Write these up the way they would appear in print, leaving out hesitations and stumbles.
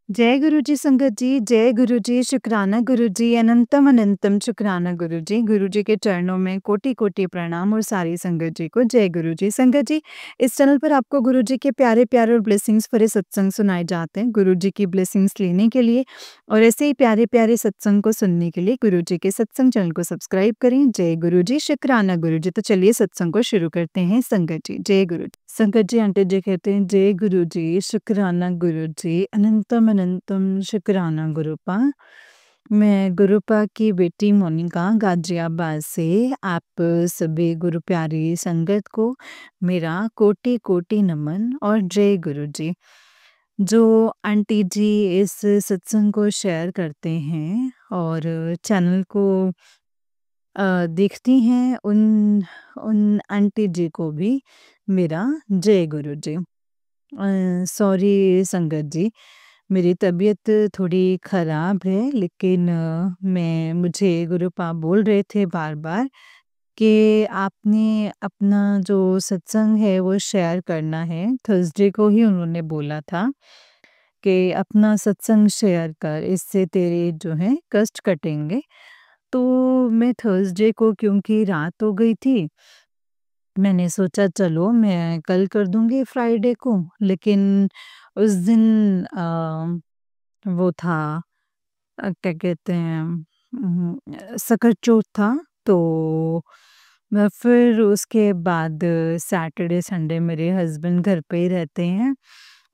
जय गुरु जी संगत जी, जय गुरु जी, शुक्राना गुरु जी, अनंतम अनंतम शुक्राना गुरु जी। गुरु जी के चरणों में कोटि-कोटि प्रणाम और सारी संगत जी को जय गुरु जी। संगत जी, इस चैनल पर आपको गुरु जी के प्यारे-प्यारे और ब्लेसिंग्स भरे सत्संग सुनाए जाते हैं। गुरु जी की ब्लेसिंग्स लेने के लिए और ऐसे ही प्यारे-प्यारे सत्संग को सुनने के लिए गुरु जी के सत्संग चैनल को सब्सक्राइब करें। जय गुरु जी, शुक्राना गुरु जी। तो चलिए सत्संग को शुरू करते हैं संगत जी। जय गुरु जी। संकट जी आंटी जी कहते हैं जय गुरु जी, शुक्राना गुरु जी, अनंतम अनंतम शुक्राना गुरुपा। मैं गुरुपा की बेटी मोनिका गाजियाबाद से आप सभी गुरु प्यारी संगत को मेरा कोटि कोटि नमन और जय गुरु जी। जो आंटी जी इस सत्संग को शेयर करते हैं और चैनल को देखती हैं उन उन आंटी जी को भी मेरा जय गुरु जी। सॉरी संगत जी, मेरी तबीयत थोड़ी ख़राब है लेकिन मुझे गुरुपा बोल रहे थे बार-बार कि आपने अपना जो सत्संग है वो शेयर करना है। थर्सडे को ही उन्होंने बोला था कि अपना सत्संग शेयर कर, इससे तेरे जो हैं कष्ट कटेंगे। तो मैं थर्सडे को क्योंकि रात हो गई थी, मैंने सोचा चलो मैं कल कर दूँगी फ्राइडे को, लेकिन उस दिन वो था क्या कहते हैं सकत चौथ था, तो मैं फिर उसके बाद सैटरडे संडे मेरे हस्बैंड घर पे ही रहते हैं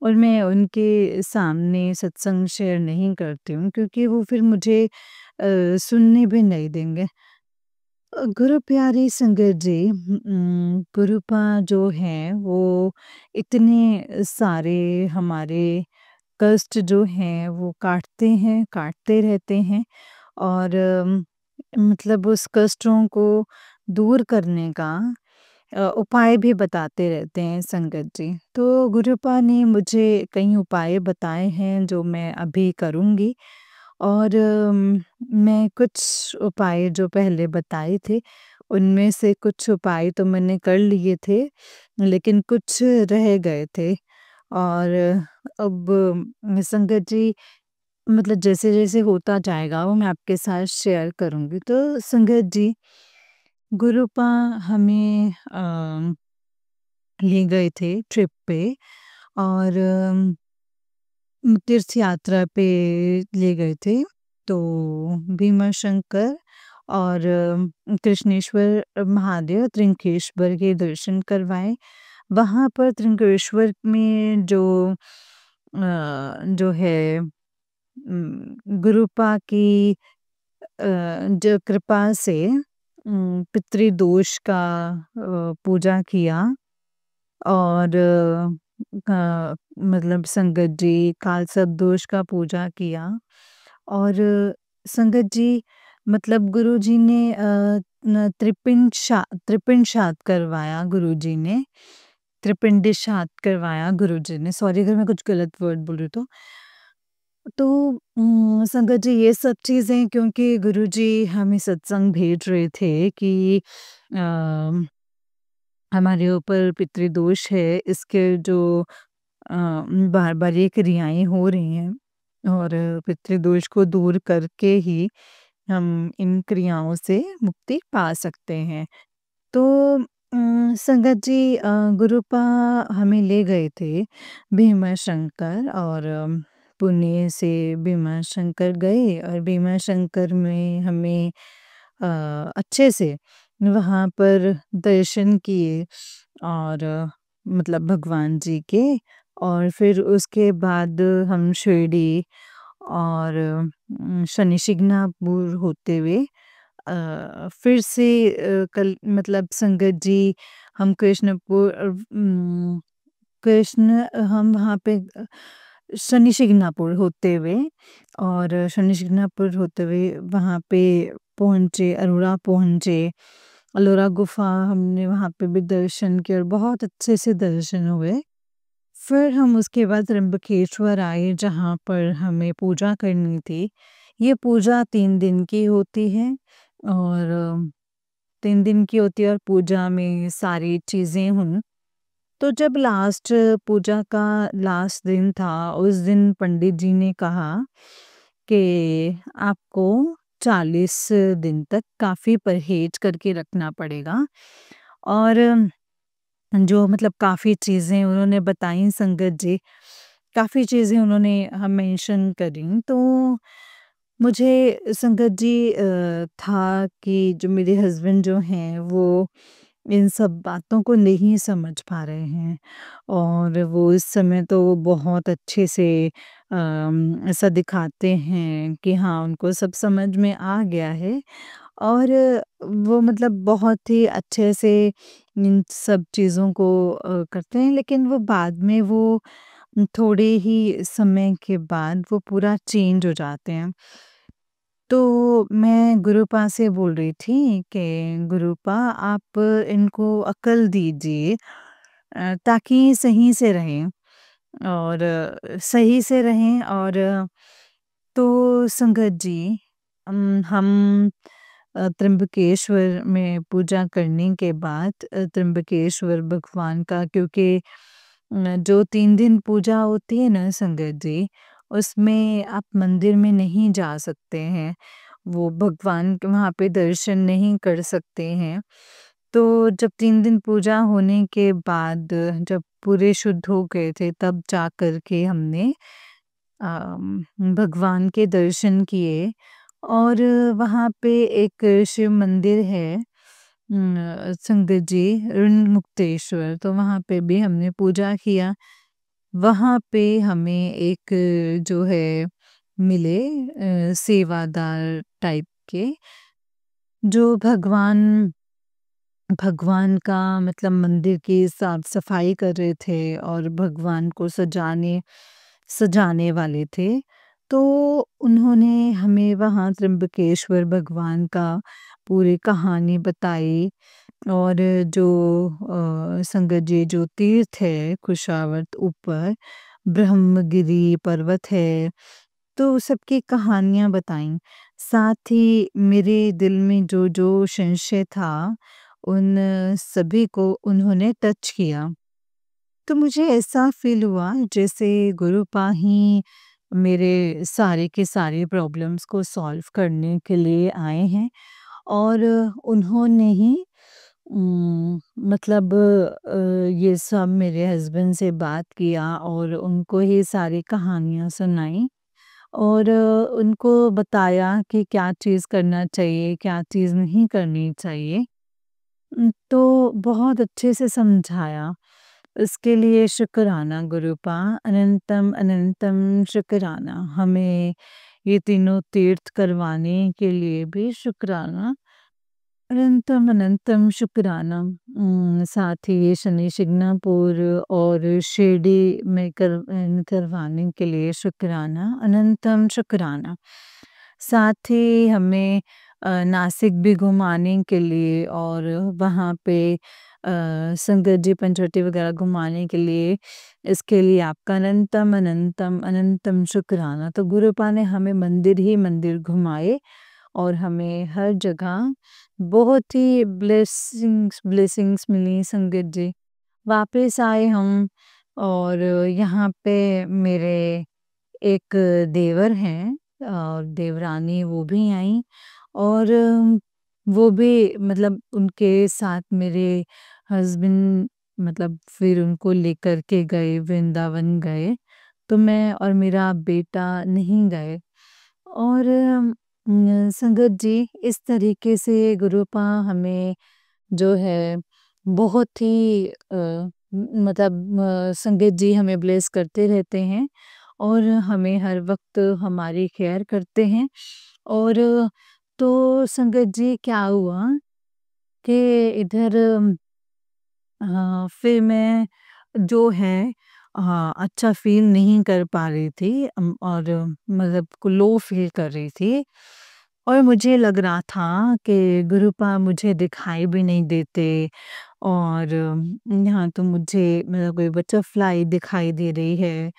और मैं उनके सामने सत्संग शेयर नहीं करती हूँ क्योंकि वो फिर मुझे सुनने भी नहीं देंगे। गुरु प्यारी संगत जी, गुरुपा जो हैं वो इतने सारे हमारे कष्ट जो हैं वो काटते हैं, काटते रहते हैं और मतलब उस कष्टों को दूर करने का उपाय भी बताते रहते हैं संगत जी। तो गुरुपा ने मुझे कई उपाय बताए हैं जो मैं अभी करूँगी और मैं कुछ उपाय जो पहले बताए थे, उनमें से कुछ उपाय तो मैंने कर लिए थे, लेकिन कुछ रह गए थे और अब संगत जी मतलब जैसे-जैसे होता जाएगा वो मैं आपके साथ शेयर करूँगी। तो संगत जी, गुरुपा हमें ले गए थे ट्रिप पे और तीर्थ यात्रा पे ले गए थे। तो भीमाशंकर और कृष्णेश्वर महादेव, त्रिंकेश्वर के दर्शन करवाए। वहाँ पर त्रिंकेश्वर में जो है गुरुपा की जो कृपा से पितृदोष का पूजा किया और मतलब संगत जी खालसा दोष का पूजा किया और संगत जी मतलब गुरुजी ने त्रिपिंड श्राद्ध करवाया गुरुजी ने, त्रिपिंडी श्राद्ध करवाया गुरुजी ने, सॉरी अगर मैं कुछ गलत वर्ड बोल रही हूँ तो। तो संगत जी ये सब चीज़ें क्योंकि गुरुजी हमें सत्संग भेज रहे थे कि अ, हमारे ऊपर पितृदोष है, इसके जो बार-बार ये क्रियाएँ हो रही हैं और पितृदोष को दूर करके ही हम इन क्रियाओं से मुक्ति पा सकते हैं। तो संगत जी गुरुपा हमें ले गए थे भीमाशंकर और पुणे से भीमाशंकर गए और भीमाशंकर में हमें अच्छे से वहाँ पर दर्शन किए और मतलब भगवान जी के और फिर उसके बाद हम शिरडी और शनि शिंगणापुर होते हुए फिर से कल मतलब संगत जी हम हम वहाँ पे शनि शिंगणापुर होते हुए और शनि शिंगणापुर होते हुए वहाँ पे पहुँचे, अरोड़ा पहुँचे। अलोरा गुफ़ा हमने वहाँ पे भी दर्शन किए और बहुत अच्छे से दर्शन हुए। फिर हम उसके बाद त्र्यंबकेश्वर आए जहाँ पर हमें पूजा करनी थी। ये पूजा 3 दिन की होती है और 3 दिन की होती है और पूजा में सारी चीज़ें हों तो जब लास्ट पूजा का लास्ट दिन था, उस दिन पंडित जी ने कहा कि आपको 40 दिन तक काफ़ी परहेज़ करके रखना पड़ेगा और जो मतलब काफ़ी चीज़ें उन्होंने बताई संगत जी, काफ़ी चीज़ें उन्होंने मेंशन करी। तो मुझे संगत जी था कि जो मेरे हस्बैंड जो हैं वो इन सब बातों को नहीं समझ पा रहे हैं और वो इस समय तो वो बहुत अच्छे से ऐसा दिखाते हैं कि हाँ, उनको सब समझ में आ गया है और वो मतलब बहुत ही अच्छे से इन सब चीज़ों को करते हैं, लेकिन वो बाद में वो थोड़े ही समय के बाद वो पूरा चेंज हो जाते हैं। तो मैं गुरुपा से बोल रही थी कि गुरुपा आप इनको अक्ल दीजिए ताकि सही से रहें और सही से रहें और तो संगत जी हम त्र्यंबकेश्वर में पूजा करने के बाद त्र्यंबकेश्वर भगवान का क्योंकि जो 3 दिन पूजा होती है ना संगत जी, उसमें आप मंदिर में नहीं जा सकते हैं। वो भगवान के वहाँ पे दर्शन नहीं कर सकते हैं। तो जब 3 दिन पूजा होने के बाद जब पूरे शुद्ध हो गए थे तब जा कर के हमने भगवान के दर्शन किए और वहाँ पे एक शिव मंदिर है संगत जी ऋण तो वहाँ पे भी हमने पूजा किया। वहाँ पे हमें एक जो है मिले सेवादार टाइप के जो भगवान भगवान का मतलब मंदिर की साफ-सफाई कर रहे थे और भगवान को सजाने सजाने वाले थे। तो उन्होंने हमें वहाँ त्र्यंबकेश्वर भगवान का पूरी कहानी बताई और जो संगत जी जो तीर्थ है कुशावर्त ऊपर ब्रह्मगिरी पर्वत है, तो सबकी कहानियाँ बताईं। साथ ही मेरे दिल में जो संशय था, उन सभी को उन्होंने टच किया। तो मुझे ऐसा फ़ील हुआ जैसे गुरुपा ही मेरे सारे के सारे प्रॉब्लम्स को सॉल्व करने के लिए आए हैं और उन्होंने ही मतलब ये सब मेरे हस्बैंड से बात किया और उनको ही सारी कहानियाँ सुनाई और उनको बताया कि क्या चीज़ करना चाहिए, क्या चीज़ नहीं करनी चाहिए। तो बहुत अच्छे से समझाया। इसके लिए शुक्राना गुरुपा, अनंतम अनंतम शुक्राना। हमें ये तीनों तीर्थ करवाने के लिए भी शुक्राना। अनंतम अनंतम शुक्राना। साथ ही ये शनि शिंगणापुर और शिरडी में करवाने के लिए शुक्राना, अनंतम शुक्राना। साथ ही हमें नासिक भी घुमाने के लिए और वहाँ पे संगत जी पंचवटी वगैरह घुमाने के लिए इसके लिए आपका अनंतम अनंतम अनंतम शुक्राना। तो गुरुपा ने हमें मंदिर ही मंदिर घुमाए और हमें हर जगह बहुत ही ब्लेसिंग्स ब्लेसिंग्स मिली संगत जी। वापस आए हम और यहाँ पे मेरे एक देवर हैं और देवरानी वो भी आईं और वो भी मतलब उनके साथ मेरे हस्बैंड मतलब फिर उनको लेकर के गए वृंदावन गए। तो मैं और मेरा बेटा नहीं गए और संगत जी इस तरीके से गुरुपा हमें जो है बहुत ही मतलब संगत जी हमें ब्लेस करते रहते हैं और हमें हर वक्त हमारी केयर करते हैं और तो संगत जी क्या हुआ कि इधर फिर मैं जो है अच्छा फ़ील नहीं कर पा रही थी और मतलब को लो फ़ील कर रही थी और मुझे लग रहा था कि गुरुपा मुझे दिखाई भी नहीं देते और यहाँ तो मुझे मतलब कोई बटरफ्लाई दिखाई दे रही है।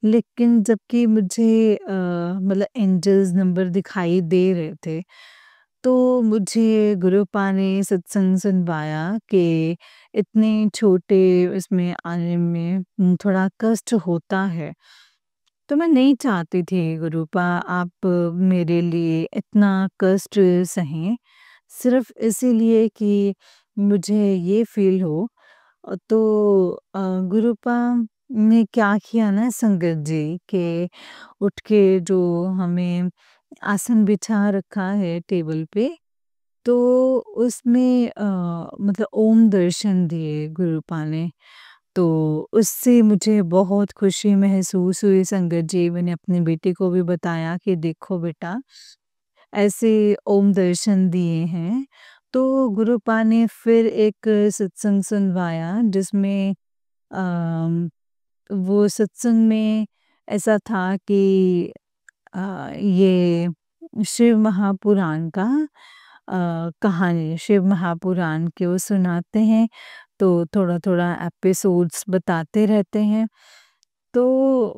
लेकिन जबकि मुझे मतलब एंजल्स नंबर दिखाई दे रहे थे। तो मुझे गुरुपा ने सत्संग सुनवाया कि इतने छोटे इसमें आने में थोड़ा कष्ट होता है। तो मैं नहीं चाहती थी गुरुपा आप मेरे लिए इतना कष्ट सहें, सिर्फ़ इसीलिए कि मुझे ये फ़ील हो। तो गुरुपा ने क्या किया ना संगत जी के उठ के जो हमें आसन बिछा रखा है टेबल पे, तो उसमें मतलब ओम दर्शन दिए गुरुपा ने। तो उससे मुझे बहुत खुशी महसूस हुई संगत जी। मैंने अपने बेटे को भी बताया कि देखो बेटा, ऐसे ओम दर्शन दिए हैं। तो गुरुपा ने फिर एक सत्संग सुनवाया जिसमें अम, वो सत्संग में ऐसा था कि ये शिव महापुराण का कहानी शिव महापुराण के वो सुनाते हैं, तो थोड़ा-थोड़ा एपिसोड्स बताते रहते हैं। तो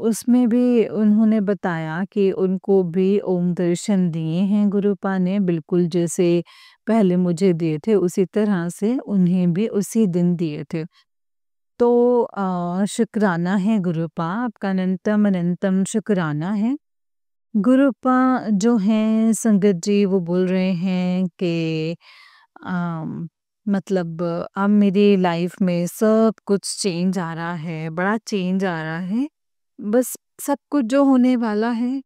उसमें भी उन्होंने बताया कि उनको भी ओम दर्शन दिए हैं गुरुपा ने, बिल्कुल जैसे पहले मुझे दिए थे उसी तरह से उन्हें भी उसी दिन दिए थे। तो शुक्राना है गुरुपा, आपका अनंतम अनंतम शुक्राना है। गुरुपा जो हैं संगत जी वो बोल रहे हैं कि अम, मतलब अब मेरी लाइफ में सब कुछ चेंज आ रहा है, बड़ा चेंज आ रहा है। बस सब कुछ जो होने वाला है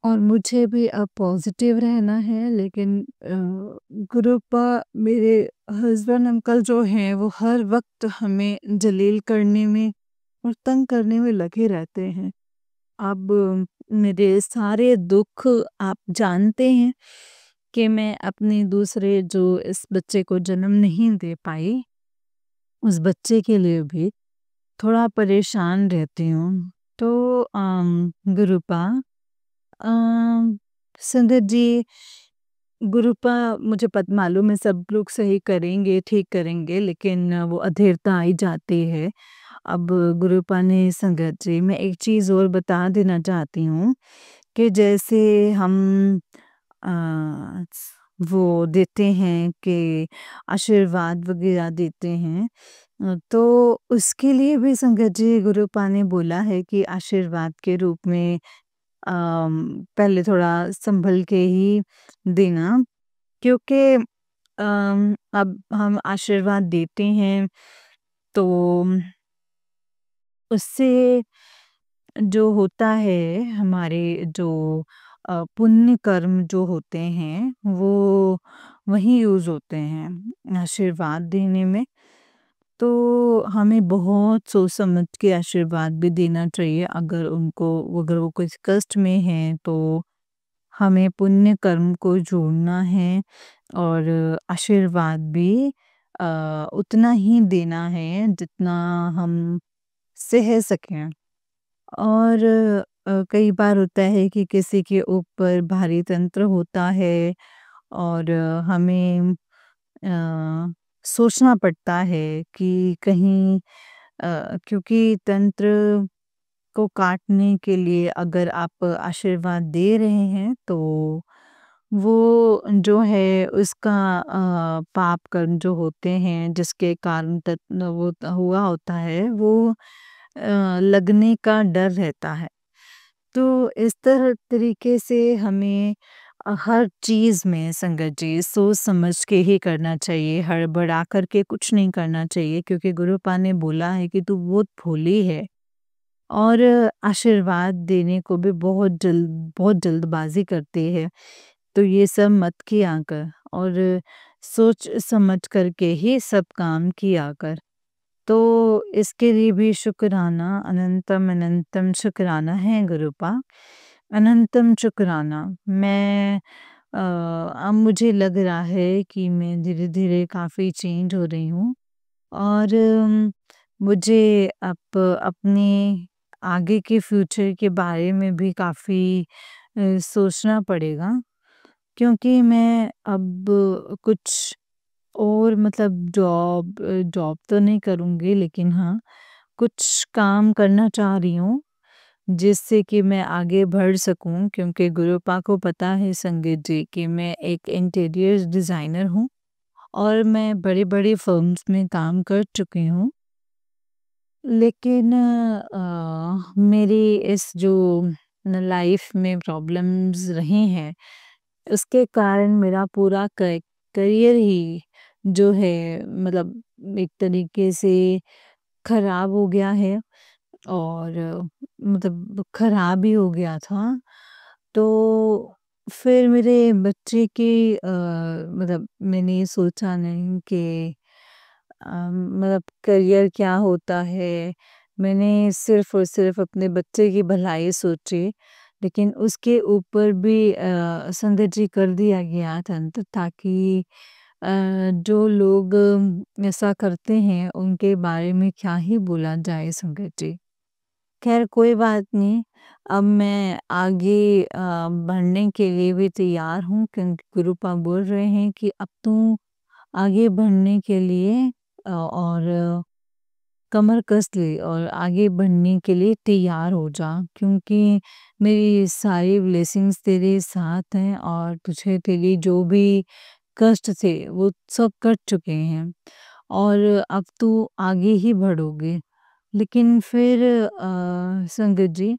और मुझे भी अब पॉजिटिव रहना है, लेकिन गुरुपा मेरे हस्बैंड अंकल जो हैं वो हर वक्त हमें जलील करने में और तंग करने में लगे रहते हैं। अब मेरे सारे दुख आप जानते हैं कि मैं अपने दूसरे जो इस बच्चे को जन्म नहीं दे पाई, उस बच्चे के लिए भी थोड़ा परेशान रहती हूँ। तो गुरुपा अम, संगत जी, गुरुपा मुझे मालूम है सब लोग सही करेंगे, ठीक करेंगे, लेकिन वो अधीरता आई जाती है। अब गुरुपा ने संगत जी मैं एक चीज़ और बता देना चाहती हूँ कि जैसे हम अ, वो देते हैं कि आशीर्वाद वगैरह देते हैं, तो उसके लिए भी संगत जी गुरुपा ने बोला है कि आशीर्वाद के रूप में पहले थोड़ा संभल के ही देना, क्योंकि अब हम आशीर्वाद देते हैं तो उससे जो होता है हमारे जो पुण्य कर्म जो होते हैं वो वहीं यूज़ होते हैं आशीर्वाद देने में। तो हमें बहुत सोच समझ के आशीर्वाद भी देना चाहिए, अगर वो कुछ कष्ट में हैं तो हमें पुण्य कर्म को जोड़ना है और आशीर्वाद भी उतना ही देना है जितना हम सह सकें। और कई बार होता है कि किसी के ऊपर भारी तंत्र होता है और हमें अ, सोचना पड़ता है कि कहीं क्योंकि तंत्र को काटने के लिए अगर आप आशीर्वाद दे रहे हैं तो वो जो है उसका पाप कर्म जो होते हैं जिसके कारण वो हुआ होता है वो लगने का डर रहता है। तो इस तरीके से हमें हर चीज़ में संगत जी सोच समझ के ही करना चाहिए, हड़बड़ा करके कुछ नहीं करना चाहिए, क्योंकि गुरुपा ने बोला है कि तू बहुत भोली है और आशीर्वाद देने को भी बहुत जल्दबाजी करती है। तो ये सब मत किया कर और सोच समझ करके ही सब काम किया कर। तो इसके लिए भी शुक्राना, अनंतम अनंतम शुक्राना है गुरुपा, अनंतम शुक्राना। मैं अब मुझे लग रहा है कि मैं धीरे-धीरे काफ़ी चेंज हो रही हूँ और मुझे अब अपने आगे के फ्यूचर के बारे में भी काफ़ी सोचना पड़ेगा, क्योंकि मैं अब कुछ और मतलब जॉब तो नहीं करूँगी, लेकिन हाँ, कुछ काम करना चाह रही हूँ जिससे कि मैं आगे बढ़ सकूँ, क्योंकि गुरुपा को पता है संगीत जी कि मैं एक इंटीरियर डिज़ाइनर हूँ और मैं बड़ी-बड़ी फ़र्म्स में काम कर चुकी हूँ। लेकिन मेरी इस जो लाइफ़ में प्रॉब्लम्स रही हैं, उसके कारण मेरा पूरा करियर ही जो है मतलब एक तरीके से खराब हो गया है और मतलब खराब ही हो गया था। तो फिर मेरे बच्चे के मतलब मैंने सोचा नहीं कि मतलब करियर क्या होता है। मैंने सिर्फ़ और सिर्फ़ अपने बच्चे की भलाई सोची, लेकिन उसके ऊपर भी संगत जी कर दिया गया था ताकि जो लोग ऐसा करते हैं उनके बारे में क्या ही बोला जाए संगत जी। ख़ैर कोई बात नहीं, अब मैं आगे बढ़ने के लिए भी तैयार हूँ, क्योंकि गुरुपा बोल रहे हैं कि अब तू आगे बढ़ने के लिए और कमर कस ले और आगे बढ़ने के लिए तैयार हो जा, क्योंकि मेरी सारी ब्लेसिंग्स तेरे साथ हैं और तुझे तेरी जो भी कष्ट थे वो सब कट चुके हैं और अब तू आगे ही बढ़ोगे। लेकिन फिर संगत जी,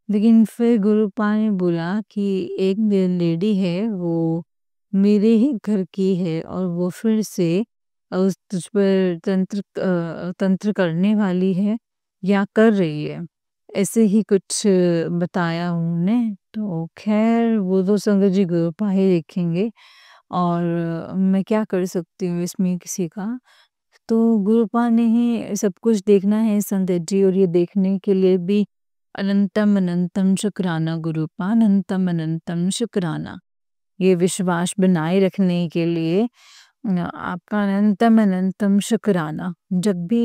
लेकिन फिर गुरुपा ने बोला कि एक लेडी है वो मेरे ही घर की है और वो फिर से उस तुझ पर तंत्र करने वाली है या कर रही है, ऐसे ही कुछ बताया उन्होंने। तो खैर वो तो संगत जी गुरुपा ही देखेंगे और मैं क्या कर सकती हूँ इसमें किसी का। तो गुरुपा ने ही सब कुछ देखना है संगत जी, और ये देखने के लिए भी अनंतम अनंतम शुक्राना गुरुपा, अनंतम अनंतम शुक्राना। ये विश्वास बनाए रखने के लिए आपका अनंतम अनंतम शुक्राना। जब भी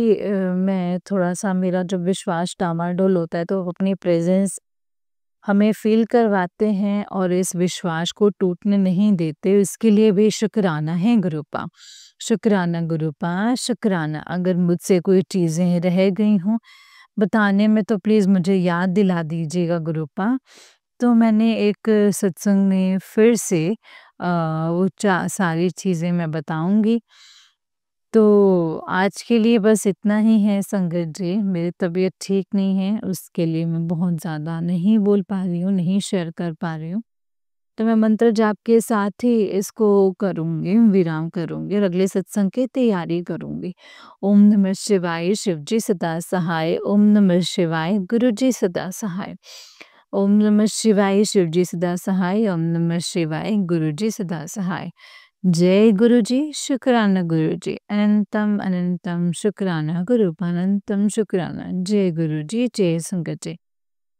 मैं थोड़ा-सा मेरा जब विश्वास डामाडोल होता है तो अपनी प्रेज़ेंस हमें फ़ील करवाते हैं और इस विश्वास को टूटने नहीं देते, इसके लिए भी शुक्राना है गुरुपा। शुक्राना गुरुपा, शुक्राना। अगर मुझसे कोई चीज़ें रह गई हों बताने में तो प्लीज़ मुझे याद दिला दीजिएगा गुरुपा। तो मैंने एक सत्संग में फिर से वो चा सारी चीज़ें मैं बताऊँगी। तो आज के लिए बस इतना ही है संगत जी, मेरी तबीयत ठीक नहीं है, उसके लिए मैं बहुत ज़्यादा नहीं बोल पा रही हूँ, नहीं शेयर कर पा रही हूँ। तो मैं मंत्र जाप के साथ ही इसको करूँगी, विराम करूँगी और अगले सत्संग की तैयारी करूँगी। ओम नमः शिवाय, शिव जी सदा सहाय। ओम नमः शिवाय, गुरु जी सदा सहाय। ओम नमः शिवाय, शिव जी सदा सहाय। ओम नमः शिवाय, गुरु जी सदा सहाय। जय गुरु जी, शुक्राना गुरु जी, अनंतम अनंतम शुक्राना गुरु, अनंतम शुक्राना। जय गुरु जी, जय संगत जी।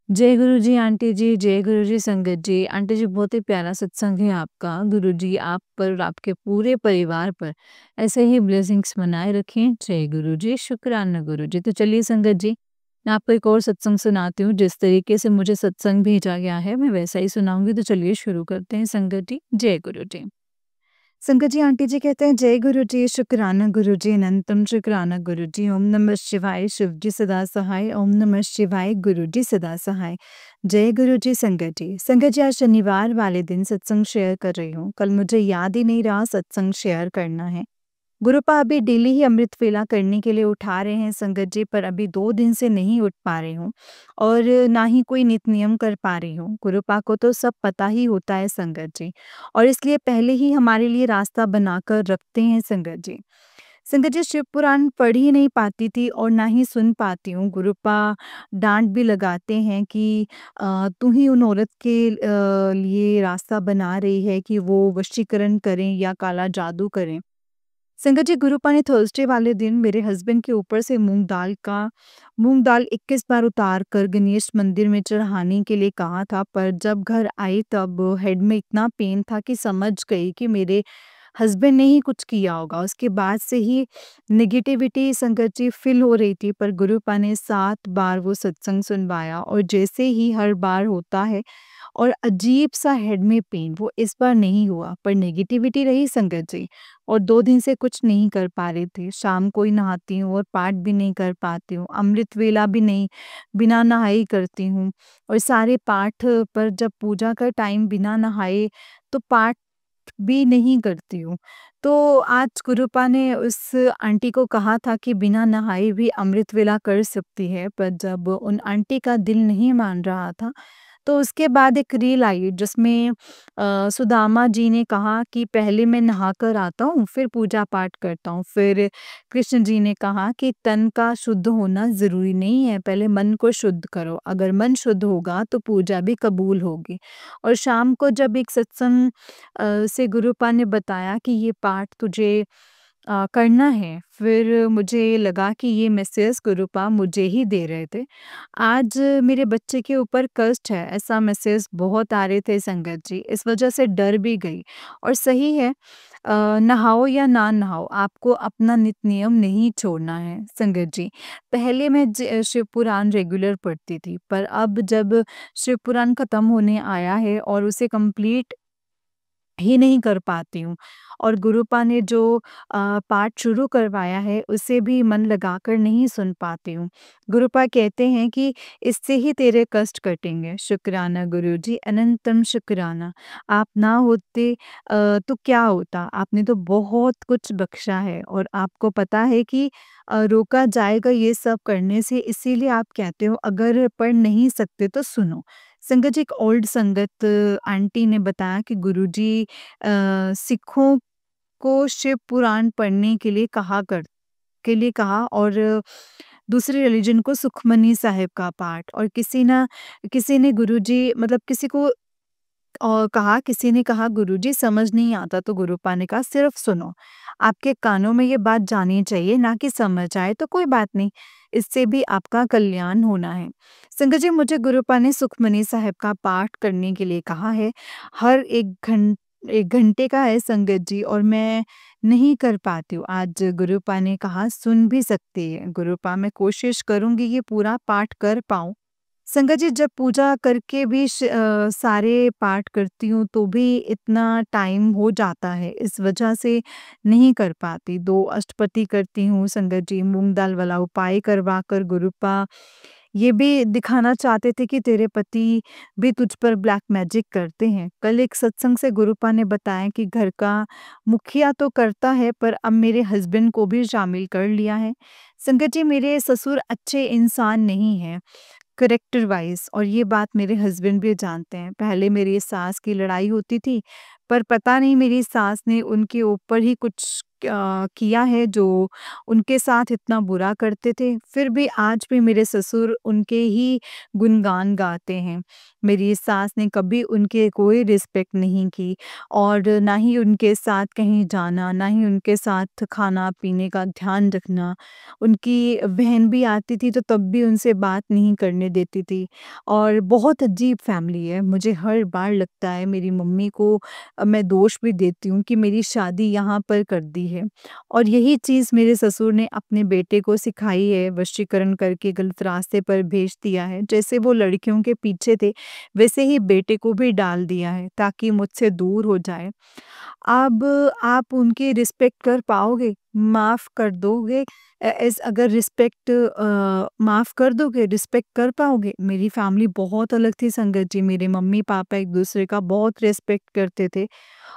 जय गुरु जी आंटी जी, जय गुरु जी संगत जी। आंटी जी बहुत ही प्यारा सत्संग है आपका। गुरु जी आप पर और आपके पूरे परिवार पर ऐसे ही ब्लेसिंग्स बनाए रखें। जय गुरु जी, शुक्राना गुरु जी। तो चलिए संगत जी, मैं आपको एक और सत्संग सुनाती हूँ। जिस तरीके से मुझे सत्संग भेजा गया है मैं वैसा ही सुनाऊंगी। तो चलिए शुरू करते हैं संगत जी। जय गुरु जी। संगत जी आंटी जी कहते हैं जय गुरु जी, शुक्राना गुरु जी, अनंतम शुक्राना गुरु जी। ओम नमः शिवाय, शिव जी सदा सहाय। ओम नमः शिवाय, गुरु जी सदा सहाय। जय गुरु जी संगत जी। संगत जी आज शनिवार वाले दिन सत्संग शेयर कर रही हूँ। कल मुझे याद ही नहीं रहा सत्संग शेयर करना है। गुरुपा अभी डेली ही अमृत वेला करने के लिए उठा रहे हैं संगत जी, पर अभी 2 दिन से नहीं उठ पा रही हूँ और ना ही कोई नित नियम कर पा रही हूँ। गुरुपा को तो सब पता ही होता है संगत जी, और इसलिए पहले ही हमारे लिए रास्ता बनाकर रखते हैं संगत जी। संगत जी शिव पुराण पढ़ ही नहीं पाती थी और ना ही सुन पाती हूँ। गुरुपा डाँट भी लगाते हैं कि तू ही उन औरत के लिए रास्ता बना रही है कि वो वशीकरण करें या काला जादू करें। संगत जी गुरुपा ने थर्सडे वाले दिन मेरे हस्बैंड के ऊपर से मूंग दाल 21 बार उतार कर गणेश मंदिर में चढ़ाने के लिए कहा था, पर जब घर आई तब हेड में इतना पेन था कि समझ गई कि मेरे हस्बैंड ने ही कुछ किया होगा। उसके बाद से ही नेगेटिविटी संगत जी फ़ील हो रही थी, पर गुरुपा ने 7 बार वो सत्संग सुनवाया और जैसे ही हर बार होता है और अजीब-सा हेड में पेन, वो इस बार नहीं हुआ, पर नेगेटिविटी रही संगत जी। और 2 दिन से कुछ नहीं कर पा रही थी। शाम को ही नहाती हूँ और पाठ भी नहीं कर पाती हूँ। अमृत वेला भी नहीं, बिना नहाए ही करती हूँ और सारे पाठ पर जब पूजा का टाइम बिना नहाए, तो पाठ भी नहीं करती हूँ। तो आज गुरुपा ने उस आंटी को कहा था कि बिना नहाए भी अमृत वेला कर सकती है, पर जब उन आंटी का दिल नहीं मान रहा था, तो उसके बाद एक रील आई जिसमें सुदामा जी ने कहा कि पहले मैं नहा कर आता हूँ, फिर पूजा पाठ करता हूँ। फिर कृष्ण जी ने कहा कि तन का शुद्ध होना ज़रूरी नहीं है, पहले मन को शुद्ध करो। अगर मन शुद्ध होगा तो पूजा भी कबूल होगी। और शाम को जब एक सत्संग से गुरुपा ने बताया कि ये पाठ तुझे करना है, फिर मुझे लगा कि ये मैसेज गुरुपा मुझे ही दे रहे थे। आज मेरे बच्चे के ऊपर कष्ट है, ऐसा मैसेज बहुत आ रहे थे संगत जी, इस वजह से डर भी गई। और सही है, नहाओ या ना नहाओ, आपको अपना नित नियम नहीं छोड़ना है संगत जी। पहले मैं शिव पुराण रेगुलर पढ़ती थी, पर अब जब शिव पुराण खत्म होने आया है और उसे कंप्लीट ही नहीं कर पाती हूँ और गुरुपा ने जो पाठ शुरू करवाया है उसे भी मन लगाकर नहीं सुन पाती हूँ। गुरुपा कहते हैं कि इससे ही तेरे कष्ट कटेंगे। शुक्राना गुरुजी, अनंतम शुक्राना। आप ना होते तो क्या होता? आपने तो बहुत कुछ बख्शा है और आपको पता है कि रोका जाएगा ये सब करने से, इसीलिए आप कहते हो अगर पढ़ नहीं सकते तो सुनो। संगत जी, एक ओल्ड संगत आंटी ने बताया कि गुरुजी सिखों को शिव पुराण पढ़ने के लिए कहा और दूसरे रिलीजन को सुखमनी साहिब का पाठ। और किसी ने गुरुजी मतलब किसी को कहा, किसी ने कहा गुरुजी समझ नहीं आता, तो गुरुपा ने कहा सिर्फ सुनो, आपके कानों में ये बात जानी चाहिए, ना कि समझ आए तो कोई बात नहीं, इससे भी आपका कल्याण होना है। संगत जी, मुझे गुरुपा ने सुखमनी साहिब का पाठ करने के लिए कहा है। हर 1 घंटे का है संगत जी, और मैं नहीं कर पाती हूँ। आज गुरुपा ने कहा सुन भी सकती है गुरुपा, मैं कोशिश करूँगी ये पूरा पाठ कर पाऊँ। संगत जी, जब पूजा करके भी सारे पाठ करती हूँ तो भी इतना टाइम हो जाता है, इस वजह से नहीं कर पाती। 2 अष्टपदी करती हूँ संगत जी, मूँग दाल वाला उपाय करवा कर गुरुपा ये भी दिखाना चाहते थे कि तेरे पति भी तुझ पर ब्लैक मैजिक करते हैं। कल एक सत्संग से गुरुपा ने बताया कि घर का मुखिया तो करता है, पर अब मेरे हस्बैंड को भी शामिल कर लिया है। संगत जी, मेरे ससुर अच्छे इंसान नहीं हैं करैक्टर वाइज़, और ये बात मेरे हस्बैंड भी जानते हैं। पहले मेरी सास की लड़ाई होती थी, पर पता नहीं मेरी सास ने उनके ऊपर ही कुछ किया है जो उनके साथ इतना बुरा करते थे। फिर भी आज भी मेरे ससुर उनके ही गुणगान गाते हैं। मेरी सास ने कभी उनके कोई रिस्पेक्ट नहीं की और ना ही उनके साथ कहीं जाना, ना ही उनके साथ खाना-पीने का ध्यान रखना। उनकी बहन भी आती थी तो तब भी उनसे बात नहीं करने देती थी और बहुत अजीब फैमिली है। मुझे हर बार लगता है मेरी मम्मी को मैं दोष भी देती हूँ कि मेरी शादी यहाँ पर कर दी है, और यही चीज़ मेरे ससुर ने अपने बेटे को सिखाई है, वशीकरण करके गलत रास्ते पर भेज दिया है। जैसे वो लड़कियों के पीछे थे, वैसे ही बेटे को भी डाल दिया है ताकि मुझसे दूर हो जाए। अब आप उनकी रिस्पेक्ट कर पाओगे? माफ़ कर दोगे? एस अगर माफ़ कर दोगे, रिस्पेक्ट कर पाओगे? मेरी फैमिली बहुत अलग थी संगत जी, मेरे मम्मी-पापा एक-दूसरे का बहुत रिस्पेक्ट करते थे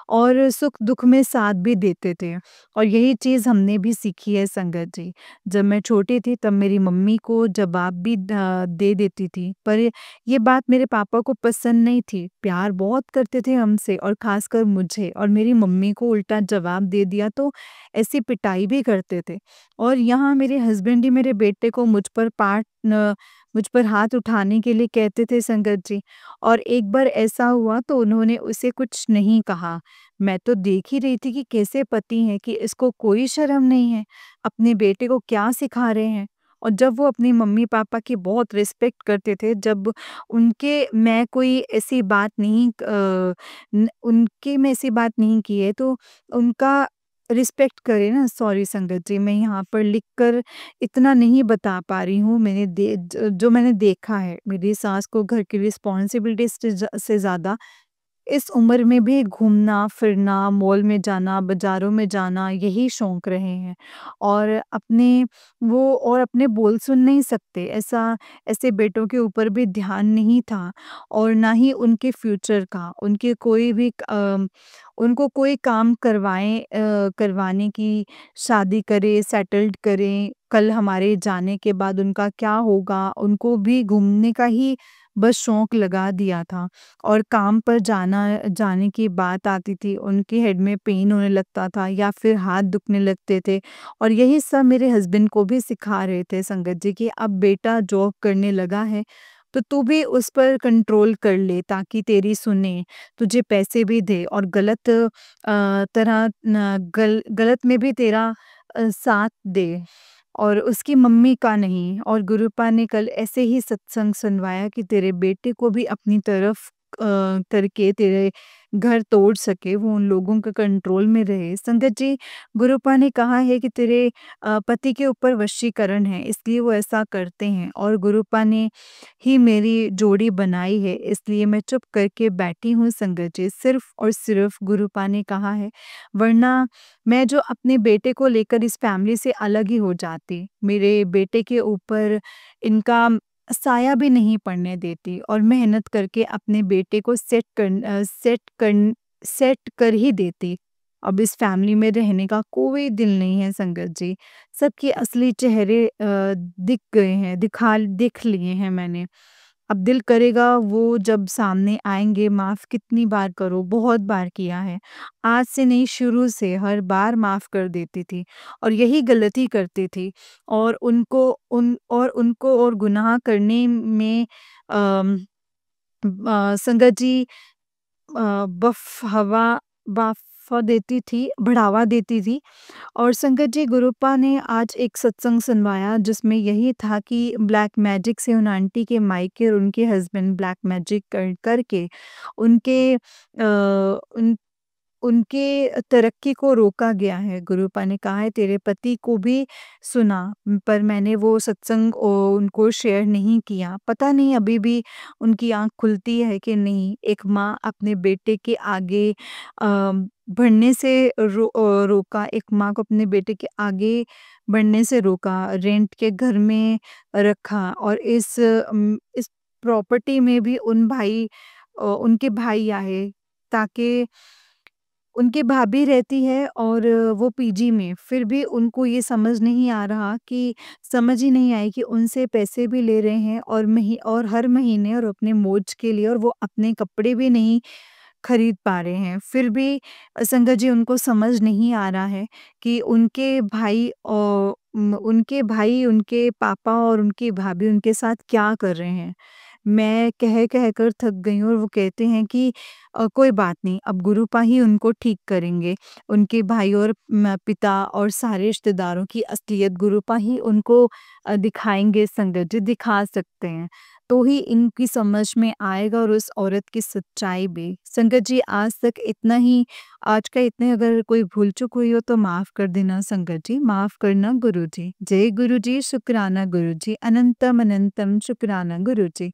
और सुख-दुख में साथ भी देते थे, और यही चीज़ हमने भी सीखी है संगत जी। जब मैं छोटी थी तब मेरी मम्मी को जवाब भी दे देती थी, पर ये बात मेरे पापा को पसंद नहीं थी। प्यार बहुत करते थे हमसे और ख़ासकर मुझे, और मेरी मम्मी को उल्टा जवाब दे दिया तो ऐसी पिटाई भी करते थे। और यहाँ मेरे हस्बैंड ही मेरे बेटे को मुझ पर हाथ उठाने के लिए कहते थे संगत जी, और एक बार ऐसा हुआ तो उन्होंने उसे कुछ नहीं कहा। मैं तो देख ही रही थी कि कैसे पति हैं कि इसको कोई शर्म नहीं है, अपने बेटे को क्या सिखा रहे हैं। और जब वो अपनी मम्मी-पापा की बहुत रिस्पेक्ट करते थे, जब उनके मैं कोई ऐसी बात नहीं न उनके में ऐसी बात नहीं की है, तो उनका रिस्पेक्ट करें ना। सॉरी संगत जी, मैं यहाँ पर लिख कर इतना नहीं बता पा रही हूँ। जो मैंने देखा है, मेरी सास को घर की रिस्पॉन्सिबिलिटीज़ से ज़्यादा इस उम्र में भी घूमना-फिरना, मॉल में जाना, बाज़ारों में जाना, यही शौक रहे हैं। और अपने बोल सुन नहीं सकते, ऐसे बेटों के ऊपर भी ध्यान नहीं था और ना ही उनके फ्यूचर का। उनको कोई काम करवाने की, शादी करें, सेटल्ड करें, कल हमारे जाने के बाद उनका क्या होगा, उनको भी घूमने का ही बस शौक लगा दिया था। और काम पर जाने की बात आती थी, उनके हेड में पेन होने लगता था या फिर हाथ दुखने लगते थे। और यही सब मेरे हस्बैंड को भी सिखा रहे थे संगत जी कि अब बेटा जॉब करने लगा है, तो तू भी उस पर कंट्रोल कर ले ताकि तेरी सुने, तुझे पैसे भी दे और गलत में भी तेरा साथ दे और उसकी मम्मी का नहीं। और गुरुपा ने कल ऐसे ही सत्संग सुनवाया कि तेरे बेटे को भी अपनी तरफ करके तेरे घर तोड़ सके, वो उन लोगों के कंट्रोल में रहे। संगत जी, गुरुपा ने कहा है कि तेरे पति के ऊपर वशीकरण है, इसलिए वो ऐसा करते हैं और गुरुपा ने ही मेरी जोड़ी बनाई है, इसलिए मैं चुप करके बैठी हूँ संगत जी, सिर्फ और सिर्फ गुरुपा ने कहा है। वरना मैं जो अपने बेटे को लेकर इस फैमिली से अलग ही हो जाती। मेरे बेटे के ऊपर इनका साया भी नहीं पड़ने देती और मेहनत करके अपने बेटे को सेट कर ही देती। अब इस फैमिली में रहने का कोई दिल नहीं है संगत जी। सबके असली चेहरे दिख गए हैं, दिख लिए हैं मैंने। अब दिल करेगा वो जब सामने आएँगे, माफ़ कितनी बार करो, बहुत बार किया है। आज से नहीं, शुरू से हर बार माफ़ कर देती थी और यही गलती करती थी और उनको और गुनाह करने में अम, संगत जी बफ हवा बाफ़ा देती थी, बढ़ावा देती थी। और संगत जी, गुरुपा ने आज एक सत्संग सुनवाया जिसमें यही था कि ब्लैक मैजिक से उन आंटी के मायके और उनके हस्बैंड ब्लैक मैजिक करके उनके उनके तरक्की को रोका गया है। गुरुपा ने कहा है तेरे पति को भी सुना, पर मैंने वो सत्संग उनको शेयर नहीं किया। पता नहीं अभी भी उनकी आँख खुलती है कि नहीं। एक माँ अपने बेटे के आगे बढ़ने से रोका, एक माँ को अपने बेटे के आगे बढ़ने से रोका, रेंट के घर में रखा और इस प्रॉपर्टी में भी उनके भाई आए ताकि उनकी भाभी रहती है और वो पीजी में, फिर भी उनको ये समझ ही नहीं आई कि उनसे पैसे भी ले रहे हैं और हर महीने और अपने मौज के लिए और वो अपने कपड़े भी नहीं खरीद पा रहे हैं। फिर भी संगत जी, उनको समझ नहीं आ रहा है कि उनके भाई, उनके पापा और उनकी भाभी उनके साथ क्या कर रहे हैं। मैं कह कर थक गई हूँ और वो कहते हैं कि कोई बात नहीं, अब गुरुपा ही उनको ठीक करेंगे। उनके भाई और पिता और सारे रिश्तेदारों की असलियत गुरुपा ही उनको दिखाएँगे संगत जी, दिखा सकते हैं। तो ही इनकी समझ में आएगा और उस औरत की सच्चाई भी। संगत जी, आज का इतने अगर कोई भूल-चूक हुई हो तो माफ़ कर देना संगत जी, माफ़ करना गुरुजी। जय गुरुजी, शुक्राना गुरुजी, अनंतम अनंतम शुक्राना गुरुजी।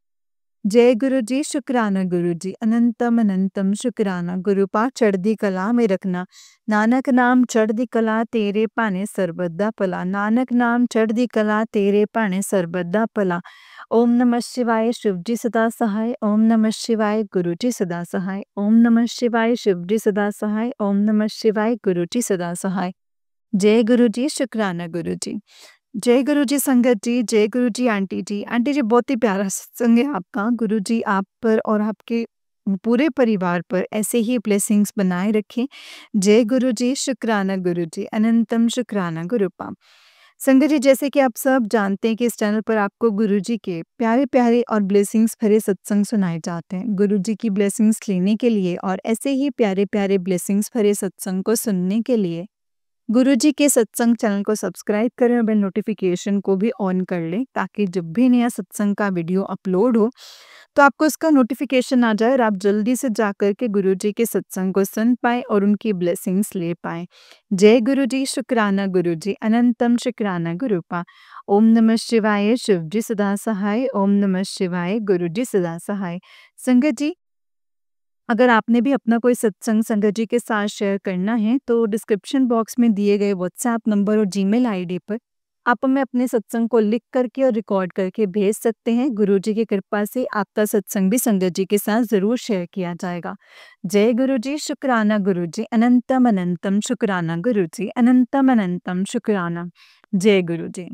जय गुरुजी, शुक्राना गुरुजी, अनंतम अनंतम शुक्राना। गुरुपा चढ़दी कला में रखना, नानक नाम चढ़दी कला तेरे भाने सर्बत दा भला, नानक नाम चढ़दी कला तेरे भाने सर्बत दा भला। ओम नमः शिवाय, शिव जी सदा सहाय। ओम नमः शिवाय, गुरु जी सदा सहाय। ओम नमः शिवाय, शिव जी सदा सहाय। ओम नमः शिवाय, गुरु जी सदा सहाय। जय गुरु जी, शुक्राना गुरु जी। जय गुरु जी संगत जी, जय गुरु जी आंटी जी। आंटी जी, बहुत ही प्यारा सत्संग है आपका। गुरु जी आप पर और आपके पूरे परिवार पर ऐसे ही ब्लेसिंग्स बनाए रखें। जय गुरु जी, शुक्राना गुरु जी, अनंतम शुक्राना गुरुपा। संगत जी, जैसे कि आप सब जानते हैं कि इस चैनल पर आपको गुरु जी के प्यारे-प्यारे और ब्लेसिंग्स भरे सत्संग सुनाए जाते हैं। गुरु जी की ब्लेसिंग्स लेने के लिए और ऐसे ही प्यारे-प्यारे ब्लेसिंग्स भरे सत्संग को सुनने के लिए गुरुजी के सत्संग चैनल को सब्सक्राइब करें और बेल नोटिफिकेशन को भी ऑन कर लें, ताकि जब भी नया सत्संग का वीडियो अपलोड हो तो आपको उसका नोटिफिकेशन आ जाए और आप जल्दी से जाकर के गुरुजी के सत्संग को सुन पाएँ और उनकी ब्लेसिंग्स ले पाएँ। जय गुरुजी, शुक्राना गुरुजी, अनंतम शुक्राना गुरुपा। ओम नमः शिवाय, शिवजी सदा सहाय। ओम नमः शिवाय, गुरुजी सदा सहाय। संगत जी, अगर आपने भी अपना कोई सत्संग संगत जी के साथ शेयर करना है तो डिस्क्रिप्शन बॉक्स में दिए गए व्हाट्सएप नंबर और जीमेल आईडी पर आप हमें अपने सत्संग को लिख करके और रिकॉर्ड करके भेज सकते हैं। गुरुजी की कृपा से आपका सत्संग भी संगत जी के साथ ज़रूर शेयर किया जाएगा। जय गुरुजी, शुक्राना गुरुजी, अनंतम अनंतम शुक्राना गुरुजी, अनंतम अनंतम शुक्राना। जय गुरुजी।